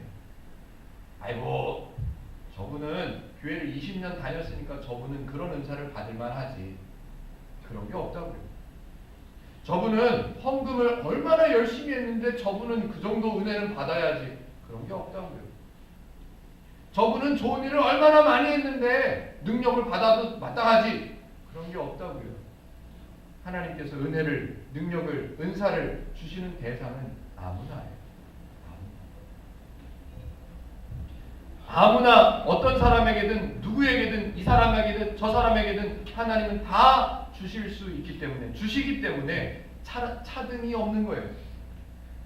아이고, 저분은 교회를 20년 다녔으니까 저분은 그런 은사를 받을 만하지. 그런 게 없다고요. 저분은 헌금을 얼마나 열심히 했는데 저분은 그 정도 은혜는 받아야지. 그런 게 없다고요. 저분은 좋은 일을 얼마나 많이 했는데 능력을 받아도 마땅하지. 그런 게 없다고요. 하나님께서 은혜를, 능력을, 은사를 주시는 대상은 아무나예요. 아무나 어떤 사람에게든 누구에게든 이 사람에게든 저 사람에게든 하나님은 다 주실 수 있기 때문에, 주시기 때문에 차등이 없는 거예요.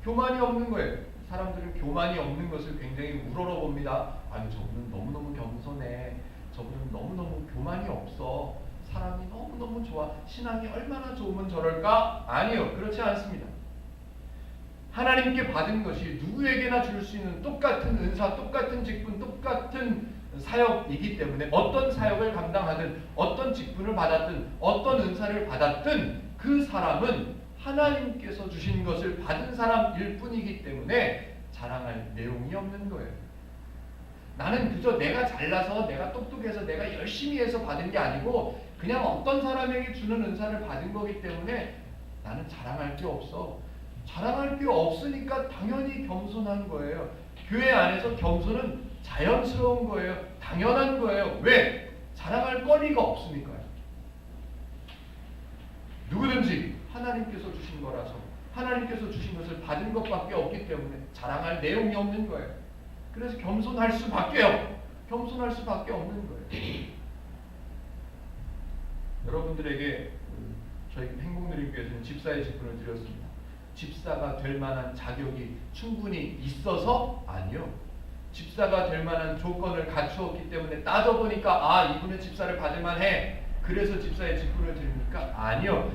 교만이 없는 거예요. 사람들은 교만이 없는 것을 굉장히 우러러봅니다. 아유, 저분은 너무너무 겸손해. 저분은 너무너무 교만이 없어. 사람이 너무너무 좋아. 신앙이 얼마나 좋으면 저럴까? 아니요, 그렇지 않습니다. 하나님께 받은 것이 누구에게나 줄 수 있는 똑같은 은사, 똑같은 직분, 똑같은 사역이기 때문에 어떤 사역을 감당하든, 어떤 직분을 받았든, 어떤 은사를 받았든 그 사람은 하나님께서 주신 것을 받은 사람일 뿐이기 때문에 자랑할 내용이 없는 거예요. 나는 그저 내가 잘나서, 내가 똑똑해서, 내가 열심히 해서 받은 게 아니고 그냥 어떤 사람에게 주는 은사를 받은 거기 때문에 나는 자랑할 게 없어. 자랑할 게 없으니까 당연히 겸손한 거예요. 교회 안에서 겸손은 자연스러운 거예요. 당연한 거예요. 왜? 자랑할 거리가 없으니까요. 누구든지 하나님께서 주신 거라서, 하나님께서 주신 것을 받은 것밖에 없기 때문에 자랑할 내용이 없는 거예요. 그래서 겸손할 수밖에요. 겸손할 수밖에 없는 거예요. 여러분들에게 저희 행복누림교회에서는 집사의 직분을 드렸습니다. 집사가 될 만한 자격이 충분히 있어서? 아니요. 집사가 될 만한 조건을 갖추었기 때문에 따져보니까 이분은 집사를 받을 만해. 그래서 집사의 직분을 드립니까? 아니요.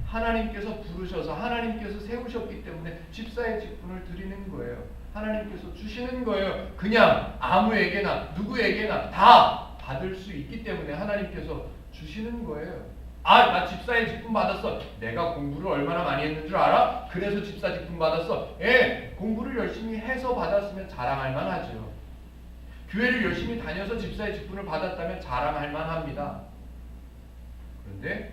하나님께서 부르셔서 하나님께서 세우셨기 때문에 집사의 직분을 드리는 거예요. 하나님께서 주시는 거예요. 그냥 아무에게나 누구에게나 다 받을 수 있기 때문에 하나님께서 주시는 거예요. 나 집사의 직분 받았어. 내가 공부를 얼마나 많이 했는 줄 알아? 그래서 집사 직분 받았어. 공부를 열심히 해서 받았으면 자랑할 만하죠. 교회를 열심히 다녀서 집사의 직분을 받았다면 자랑할 만합니다. 그런데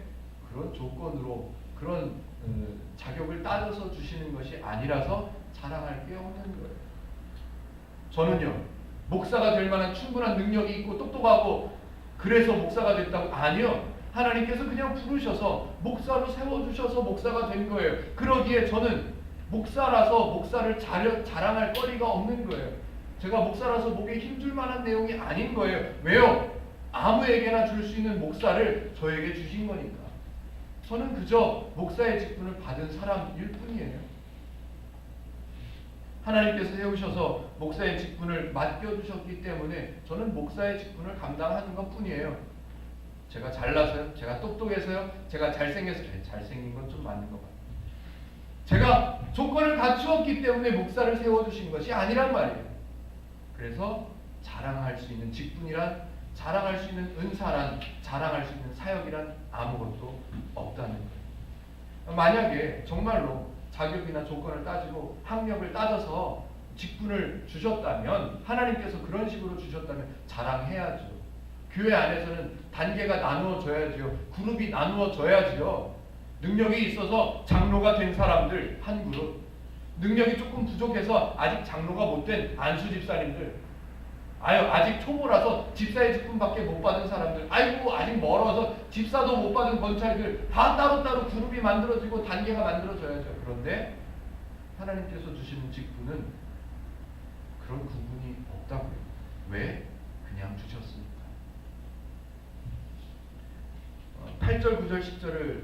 그런 조건으로 그런 자격을 따져서 주시는 것이 아니라서 자랑할 게 없는 거예요. 저는요, 목사가 될 만한 충분한 능력이 있고 똑똑하고 그래서 목사가 됐다고? 아니요. 하나님께서 그냥 부르셔서 목사로 세워주셔서 목사가 된 거예요. 그러기에 저는 목사라서 목사를 자랑할 거리가 없는 거예요. 제가 목사라서 목에 힘줄 만한 내용이 아닌 거예요. 왜요? 아무에게나 줄 수 있는 목사를 저에게 주신 거니까. 저는 그저 목사의 직분을 받은 사람일 뿐이에요. 하나님께서 세우셔서 목사의 직분을 맡겨주셨기 때문에 저는 목사의 직분을 감당하는 것 뿐이에요. 제가 잘나서요? 제가 똑똑해서요? 제가 잘생겨서요? 잘생긴 건 좀 맞는 것 같아요. 제가 조건을 갖추었기 때문에 목사를 세워주신 것이 아니란 말이에요. 그래서 자랑할 수 있는 직분이란, 자랑할 수 있는 은사란, 자랑할 수 있는 사역이란 아무것도 없다는 거예요. 만약에 정말로 자격이나 조건을 따지고 학력을 따져서 직분을 주셨다면, 하나님께서 그런 식으로 주셨다면 자랑해야죠. 교회 안에서는 단계가 나누어져야죠. 그룹이 나누어져야죠. 능력이 있어서 장로가 된 사람들 한 그룹, 능력이 조금 부족해서 아직 장로가 못된 안수 집사님들, 아직 초보라서 집사의 직분밖에 못 받은 사람들, 아직 멀어서 집사도 못 받은 권찰들, 다 따로따로 그룹이 만들어지고 단계가 만들어져야죠. 그런데 하나님께서 주시는 직분은 그런 구분이 없다고요. 왜? 그냥 주셨으니까. 8절, 9절, 10절을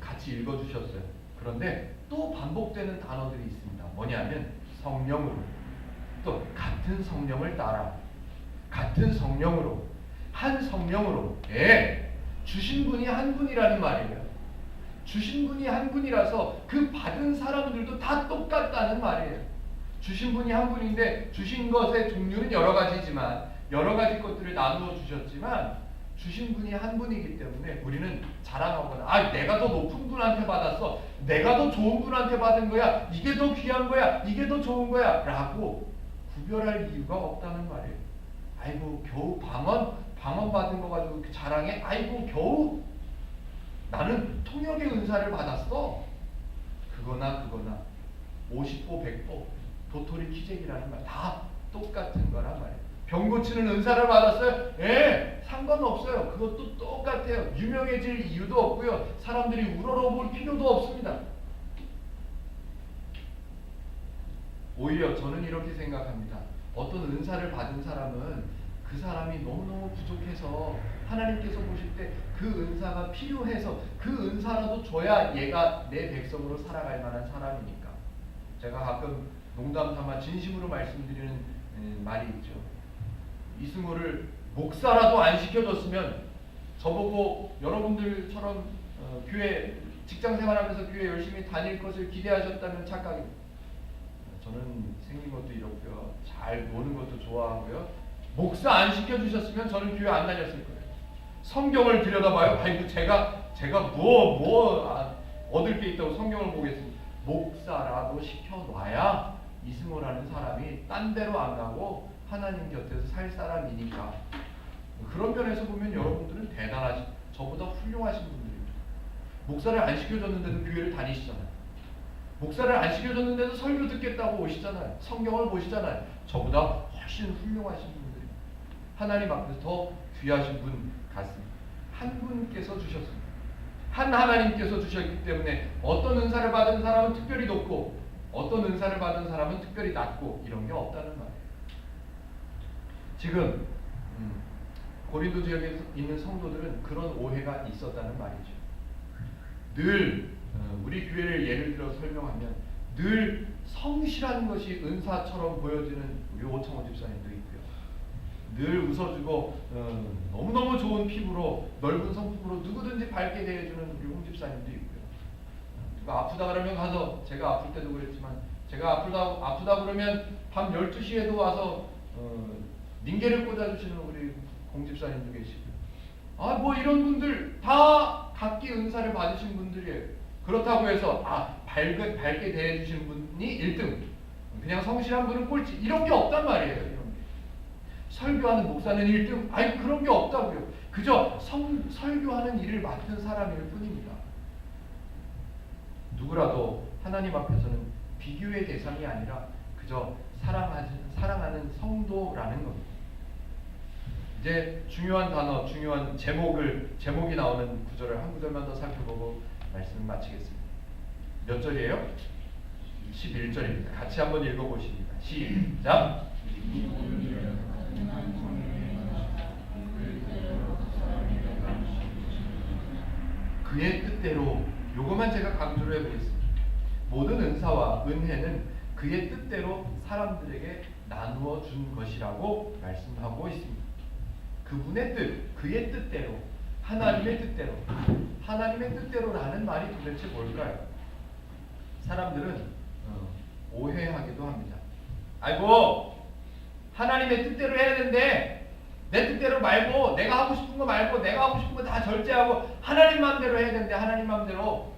같이 읽어주셨어요. 그런데 또 반복되는 단어들이 있습니다. 뭐냐면 성령으로, 또 같은 성령을 따라, 같은 성령으로, 한 성령으로. 주신 분이 한 분이라는 말이에요. 주신 분이 한 분이라서 그 받은 사람들도 다 똑같다는 말이에요. 주신 분이 한 분인데 주신 것의 종류는 여러 가지지만, 여러 가지 것들을 나누어 주셨지만 주신 분이 한 분이기 때문에 우리는 자랑하거나 내가 더 높은 분한테 받았어, 내가 더 좋은 분한테 받은 거야, 이게 더 귀한 거야, 이게 더 좋은 거야 라고 구별할 이유가 없다는 말이에요. 겨우 방언 받은 거 가지고 자랑해? 겨우 나는 통역의 은사를 받았어. 그거나 50보 100보 도토리 키재기라는 말 다 똑같은 거란 말이에요. 병 고치는 은사를 받았어요? 상관없어요. 그것도 똑같아요. 유명해질 이유도 없고요. 사람들이 우러러볼 필요도 없습니다. 오히려 저는 이렇게 생각합니다. 어떤 은사를 받은 사람은 그 사람이 너무너무 부족해서 하나님께서 보실 때 그 은사가 필요해서 그 은사라도 줘야 얘가 내 백성으로 살아갈 만한 사람이니까. 제가 가끔 농담 삼아 진심으로 말씀드리는 말이 있죠. 이승호를 목사라도 안 시켜줬으면 저보고 여러분들처럼 교회 직장 생활하면서 교회 열심히 다닐 것을 기대하셨다면 착각입니다. 저는 생긴 것도 이렇고요, 잘 노는 것도 좋아하고요. 목사 안 시켜주셨으면 저는 교회 안 다녔을 거예요. 성경을 들여다봐요. 제가 뭐 얻을 게 있다고 성경을 보겠습니다. 목사라도 시켜놔야 이승호라는 사람이 딴 데로 안 가고 하나님 곁에서 살 사람이니까. 그런 면에서 보면 여러분들은 대단하시, 저보다 훌륭하신 분들입니다. 목사를 안 시켜줬는데도 교회를 다니시잖아요. 목사를 안 시켜줬는데도 설교 듣겠다고 오시잖아요. 성경을 보시잖아요. 저보다 훨씬 훌륭하신 분들입니다. 하나님 앞에서 더 귀하신 분 같습니다. 한 분께서 주셨습니다. 한 하나님께서 주셨기 때문에 어떤 은사를 받은 사람은 특별히 높고 어떤 은사를 받은 사람은 특별히 낮고 이런 게 없다는 말이에요. 지금 고린도 지역에 있는 성도들은 그런 오해가 있었다는 말이죠. 늘 우리 교회를 예를 들어 설명하면 늘 성실한 것이 은사처럼 보여지는 우리 오창호 집사님도 있고요. 늘 웃어주고 너무너무 좋은 피부로 넓은 성품으로 누구든지 밝게 대해주는 우리 홍 집사님도 있고요. 아프다 그러면 가서, 제가 아플 때도 그랬지만 제가 아프다 그러면 밤 12시에도 와서 링겔을 꽂아주시는 우리 공 집사님도 계시고요. 뭐 이런 분들 다 각기 은사를 받으신 분들이에요. 그렇다고 해서 밝게 대해주신 분이 1등, 그냥 성실한 분은 꼴찌, 이런 게 없단 말이에요. 이런 게. 설교하는 목사는 1등, 그런 게 없다고요. 그저 설교하는 일을 맡은 사람일 뿐입니다. 누구라도 하나님 앞에서는 비교의 대상이 아니라 그저 사랑하는 성도라는 겁니다. 이제 중요한 단어, 중요한 제목이 나오는 구절을 한 구절만 더 살펴보고 말씀을 마치겠습니다. 몇 절이에요? 11절입니다. 같이 한번 읽어보십니다. 시작! 그의 뜻대로, 요것만 제가 강조를 해보겠습니다. 모든 은사와 은혜는 그의 뜻대로 사람들에게 나누어 준 것이라고 말씀하고 있습니다. 그분의 뜻, 그의 뜻대로, 하나님의 뜻대로. 하나님의 뜻대로라는 말이 도대체 뭘까요? 사람들은 오해하기도 합니다. 하나님의 뜻대로 해야 되는데 내 뜻대로 말고, 내가 하고 싶은 거 말고, 내가 하고 싶은 거 다 절제하고 하나님 마음대로 해야 되는데, 하나님 마음대로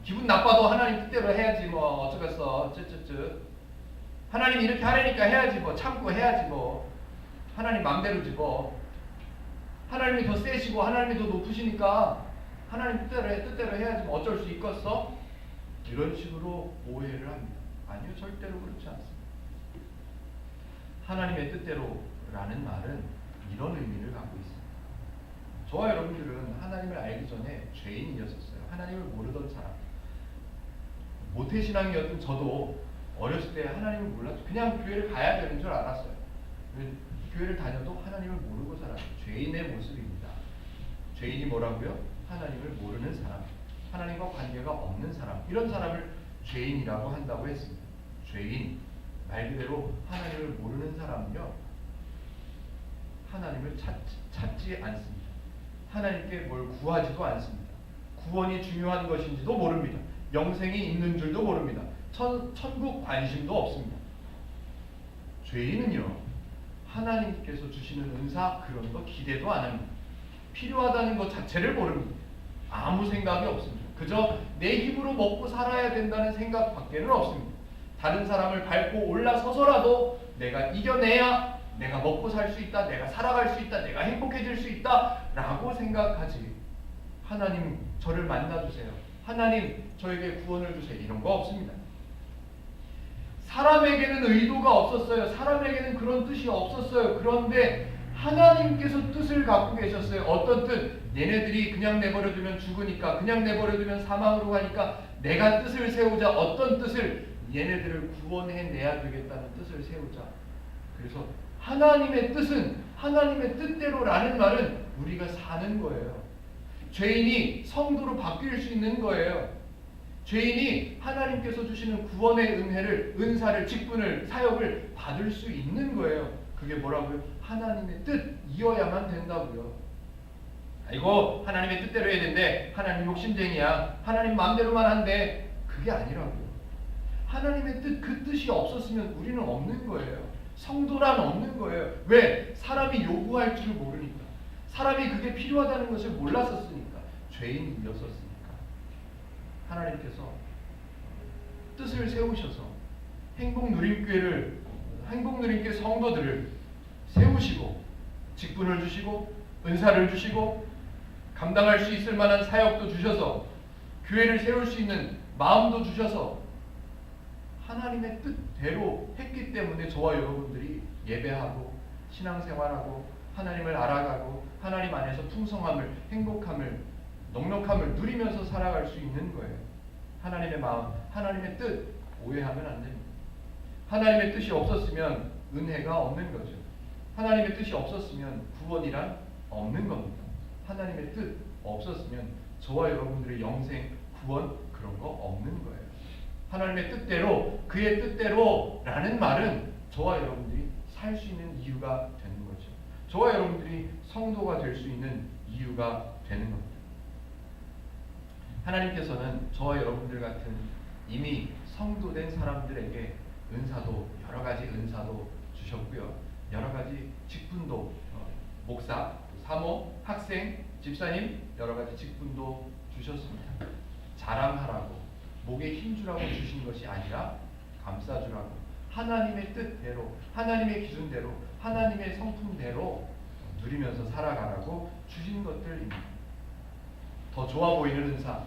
기분 나빠도 하나님 뜻대로 해야지 뭐 어쩌겠어, 하나님 이렇게 하라니까 해야지 뭐, 참고 해야지 뭐, 하나님 마음대로지 뭐, 하나님이 더 세시고 하나님이 더 높으시니까 하나님 뜻대로 해야지 뭐, 어쩔 수 있겠어? 이런 식으로 오해를 합니다. 아니요, 절대로 그렇지 않습니다. 하나님의 뜻대로라는 말은 이런 의미를 갖고 있습니다. 저와 여러분들은 하나님을 알기 전에 죄인이었었어요. 하나님을 모르던 사람. 모태신앙이었던 저도 어렸을 때 하나님을 몰랐죠. 그냥 교회를 가야 되는 줄 알았어요. 교회를 다녀도 하나님을 모르고 살았어요. 죄인의 모습입니다. 죄인이 뭐라고요? 하나님을 모르는 사람, 하나님과 관계가 없는 사람, 이런 사람을 죄인이라고 한다고 했습니다. 죄인, 말 그대로 하나님을 모르는 사람은요, 하나님을 찾지 않습니다. 하나님께 뭘 구하지도 않습니다. 구원이 중요한 것인지도 모릅니다. 영생이 있는 줄도 모릅니다. 천국 관심도 없습니다. 죄인은요, 하나님께서 주시는 은사 그런 거 기대도 안 합니다. 필요하다는 것 자체를 모릅니다. 아무 생각이 없습니다. 그저 내 힘으로 먹고 살아야 된다는 생각밖에는 없습니다. 다른 사람을 밟고 올라서서라도 내가 이겨내야 내가 먹고 살 수 있다, 내가 살아갈 수 있다, 내가 행복해질 수 있다 라고 생각하지, 하나님 저를 만나주세요, 하나님 저에게 구원을 주세요, 이런 거 없습니다. 사람에게는 의도가 없었어요. 사람에게는 그런 뜻이 없었어요. 그런데 하나님께서 뜻을 갖고 계셨어요. 어떤 뜻? 얘네들이 그냥 내버려두면 죽으니까, 그냥 내버려두면 사망으로 가니까 내가 뜻을 세우자. 어떤 뜻을? 얘네들을 구원해내야 되겠다는 뜻을 세우자. 그래서 하나님의 뜻은, 하나님의 뜻대로라는 말은 우리가 사는 거예요. 죄인이 성도로 바뀔 수 있는 거예요. 죄인이 하나님께서 주시는 구원의 은혜를, 은사를, 직분을, 사역을 받을 수 있는 거예요. 그게 뭐라고요? 하나님의 뜻이어야만 된다고요. 하나님의 뜻대로 해야 되는데 하나님 욕심쟁이야, 하나님 마음대로만 한대, 그게 아니라고요. 하나님의 뜻, 그 뜻이 없었으면 우리는 없는 거예요. 성도란 없는 거예요. 왜? 사람이 요구할 줄 모르니까, 사람이 그게 필요하다는 것을 몰랐었으니까, 죄인이었었으니까. 하나님께서 뜻을 세우셔서 행복누림교회 성도들을 세우시고, 직분을 주시고, 은사를 주시고, 감당할 수 있을 만한 사역도 주셔서, 교회를 세울 수 있는 마음도 주셔서 하나님의 뜻대로 했기 때문에 저와 여러분들이 예배하고 신앙생활하고 하나님을 알아가고 하나님 안에서 풍성함을, 행복함을, 넉넉함을 누리면서 살아갈 수 있는 거예요. 하나님의 마음, 하나님의 뜻 오해하면 안 됩니다. 하나님의 뜻이 없었으면 은혜가 없는 거죠. 하나님의 뜻이 없었으면 구원이란 없는 겁니다. 하나님의 뜻 없었으면 저와 여러분들의 영생, 구원 그런 거 없는 거예요. 하나님의 뜻대로, 그의 뜻대로라는 말은 저와 여러분들이 살 수 있는 이유가 되는 거죠. 저와 여러분들이 성도가 될 수 있는 이유가 되는 겁니다. 하나님께서는 저와 여러분들 같은 이미 성도된 사람들에게 은사도, 여러 가지 은사도 주셨고요. 여러 가지 직분도, 목사, 사모, 학생, 집사님 여러 가지 직분도 주셨습니다. 자랑하라고, 목에 힘주라고 주신 것이 아니라 감싸주라고, 하나님의 뜻대로, 하나님의 기준대로, 하나님의 성품대로 누리면서 살아가라고 주신 것들입니다. 더 좋아 보이는 은사,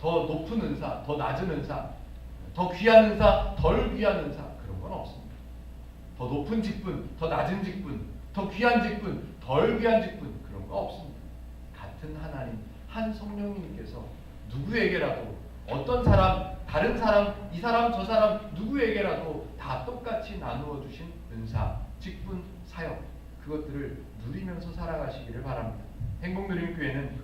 더 높은 은사, 더 낮은 은사, 더 귀한 은사, 덜 귀한 은사, 그런 건 없습니다. 더 높은 직분, 더 낮은 직분, 더 귀한 직분, 덜 귀한 직분, 그런 거 없습니다. 같은 하나님, 한 성령님께서 누구에게라도, 어떤 사람, 다른 사람, 이 사람, 저 사람, 누구에게라도 다 똑같이 나누어 주신 은사, 직분, 사역, 그것들을 누리면서 살아가시기를 바랍니다. 행복누림교회는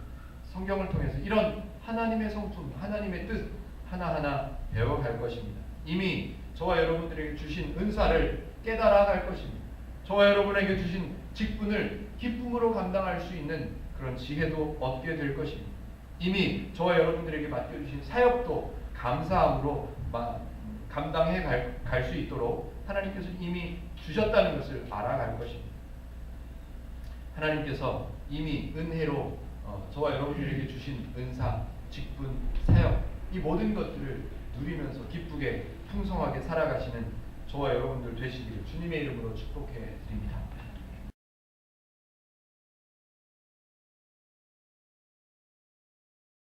성경을 통해서 이런 하나님의 성품, 하나님의 뜻 하나하나 배워갈 것입니다. 이미 저와 여러분들에게 주신 은사를 깨달아갈 것입니다. 저와 여러분에게 주신 직분을 기쁨으로 감당할 수 있는 그런 지혜도 얻게 될 것입니다. 이미 저와 여러분들에게 맡겨주신 사역도 감사함으로 감당해 갈 수 있도록 하나님께서 이미 주셨다는 것을 알아갈 것입니다. 하나님께서 이미 은혜로 저와 여러분들에게 주신 은사, 직분, 사역, 이 모든 것들을 누리면서 기쁘게 풍성하게 살아가시는 저와 여러분들 되시기를 주님의 이름으로 축복해 드립니다.